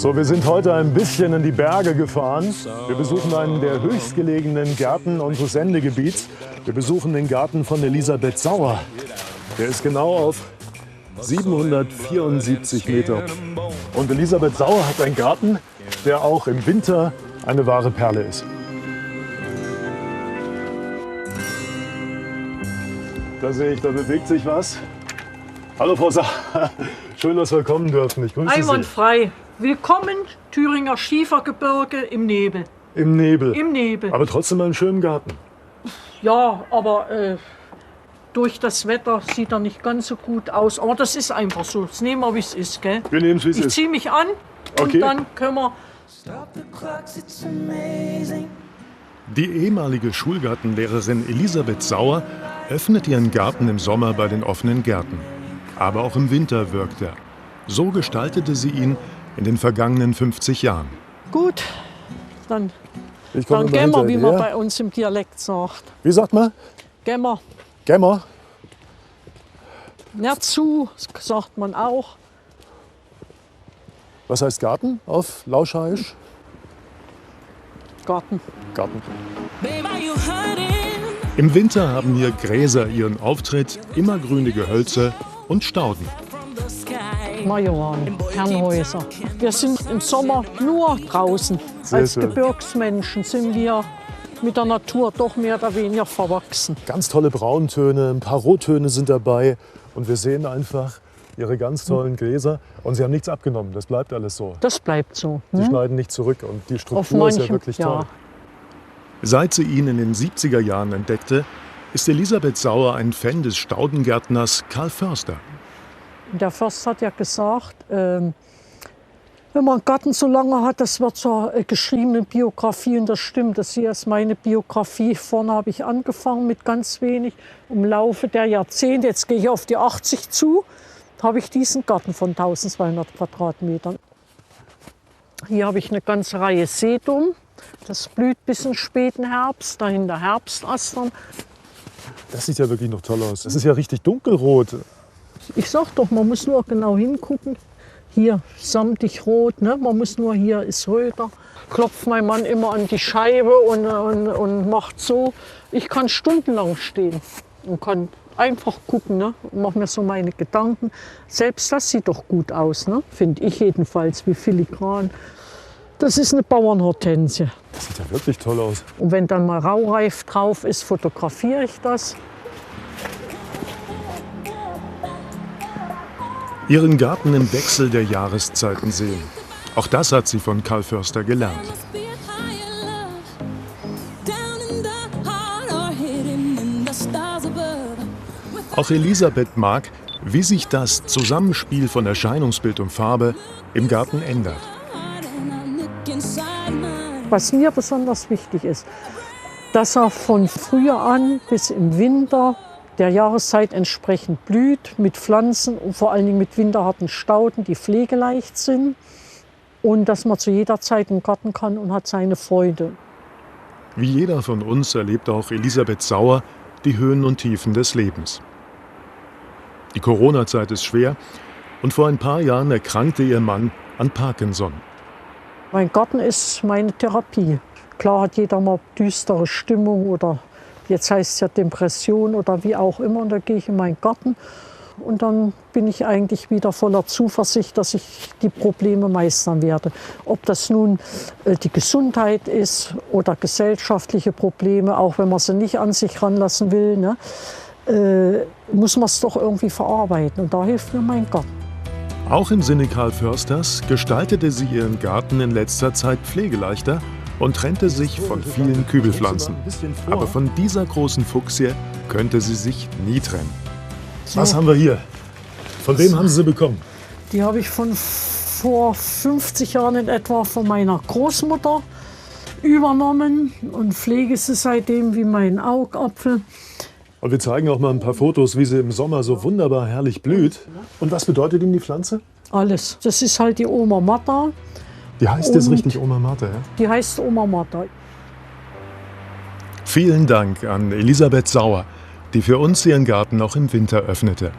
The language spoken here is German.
So, wir sind heute ein bisschen in die Berge gefahren. Wir besuchen einen der höchstgelegenen Gärten unseres Sendegebiets. Wir besuchen den Garten von Elisabeth Sauer. Der ist genau auf 774 Meter. Und Elisabeth Sauer hat einen Garten, der auch im Winter eine wahre Perle ist. Da sehe ich, da bewegt sich was. Hallo Frau Sauer, schön, dass wir kommen dürfen. Ich grüße Sie. Einwandfrei. Willkommen, Thüringer Schiefergebirge im Nebel. Im Nebel. Im Nebel. Aber trotzdem einen schönen Garten. Ja, aber durch das Wetter sieht er nicht ganz so gut aus. Aber das ist einfach so. Das nehmen wir, wie es ist, gell? Wir nehmen es, wie es Ich ist. ziehe mich an und Okay. dann können wir... Die ehemalige Schulgartenlehrerin Elisabeth Sauer öffnet ihren Garten im Sommer bei den offenen Gärten. Aber auch im Winter wirkt er. So gestaltete sie ihn in den vergangenen 50 Jahren. Gut, dann Ich komme immer gehen wir, wie man hinterher. bei uns im Dialekt sagt. Wie sagt man? Gehen wir. Gemmer? Nicht zu, sagt man auch. Was heißt Garten auf Lauschheisch? Garten. Garten. Im Winter haben hier Gräser ihren Auftritt, immergrüne Gehölze und Stauden. Majoran, Herrenhäuser. Wir sind im Sommer nur draußen. Sehr Als schön. Gebirgsmenschen sind wir mit der Natur doch mehr oder weniger verwachsen. Ganz tolle Brauntöne, ein paar Rottöne sind dabei. Und wir sehen einfach ihre ganz tollen Gräser. Und sie haben nichts abgenommen, das bleibt alles so. Das bleibt so. Sie schneiden nicht zurück und die Auf Struktur ist ja manchem, wirklich ja. toll. Seit sie ihn in den 70er Jahren entdeckte, ist Elisabeth Sauer ein Fan des Staudengärtners Karl Förster. Der Förster hat ja gesagt, wenn man einen Garten so lange hat, das wird zur geschriebenen Biografie. Und das stimmt, das hier ist meine Biografie. Vorne habe ich angefangen mit ganz wenig. Im Laufe der Jahrzehnte, jetzt gehe ich auf die 80 zu, habe ich diesen Garten von 1200 Quadratmetern. Hier habe ich eine ganze Reihe Sedum. Das blüht bis in den späten Herbst, dahinter Herbstastern. Das sieht ja wirklich noch toll aus. Das ist ja richtig dunkelrot. Ich sag doch, man muss nur genau hingucken. Hier samtig rot, ne? Man muss nur, hier ist Röder. Klopft mein Mann immer an die Scheibe und macht so. Ich kann stundenlang stehen und kann einfach gucken, ne? Und mach mir so meine Gedanken. Selbst das sieht doch gut aus, ne? Finde ich jedenfalls, wie filigran. Das ist eine Bauernhortensie. Das sieht ja wirklich toll aus. Und wenn dann mal Raureif drauf ist, fotografiere ich das. Ihren Garten im Wechsel der Jahreszeiten sehen. Auch das hat sie von Karl Förster gelernt. Auch Elisabeth mag, wie sich das Zusammenspiel von Erscheinungsbild und Farbe im Garten ändert. Was mir besonders wichtig ist, dass er von Frühjahr an bis im Winter der Jahreszeit entsprechend blüht, mit Pflanzen und vor allen Dingen mit winterharten Stauden, die pflegeleicht sind. Und dass man zu jeder Zeit im Garten kann und hat seine Freude. Wie jeder von uns erlebt auch Elisabeth Sauer die Höhen und Tiefen des Lebens. Die Corona-Zeit ist schwer und vor ein paar Jahren erkrankte ihr Mann an Parkinson. Mein Garten ist meine Therapie. Klar hat jeder mal düstere Stimmung oder jetzt heißt es ja Depression oder wie auch immer. Und da gehe ich in meinen Garten und dann bin ich eigentlich wieder voller Zuversicht, dass ich die Probleme meistern werde. Ob das nun die Gesundheit ist oder gesellschaftliche Probleme, auch wenn man sie nicht an sich ranlassen will, ne, muss man es doch irgendwie verarbeiten. Und da hilft mir mein Garten. Auch im Sinne Karl Försters gestaltete sie ihren Garten in letzter Zeit pflegeleichter und trennte sich von vielen Kübelpflanzen. Aber von dieser großen Fuchsie könnte sie sich nie trennen. Was haben wir hier? Von wem haben Sie sie bekommen? Die habe ich von vor 50 Jahren in etwa von meiner Großmutter übernommen und pflege sie seitdem wie meinen Augapfel. Und wir zeigen auch mal ein paar Fotos, wie sie im Sommer so wunderbar herrlich blüht. Und was bedeutet Ihnen die Pflanze? Alles. Das ist halt die Oma Martha. Die heißt jetzt Und- richtig Oma Martha, ja? Die heißt Oma Martha. Vielen Dank an Elisabeth Sauer, die für uns ihren Garten auch im Winter öffnete.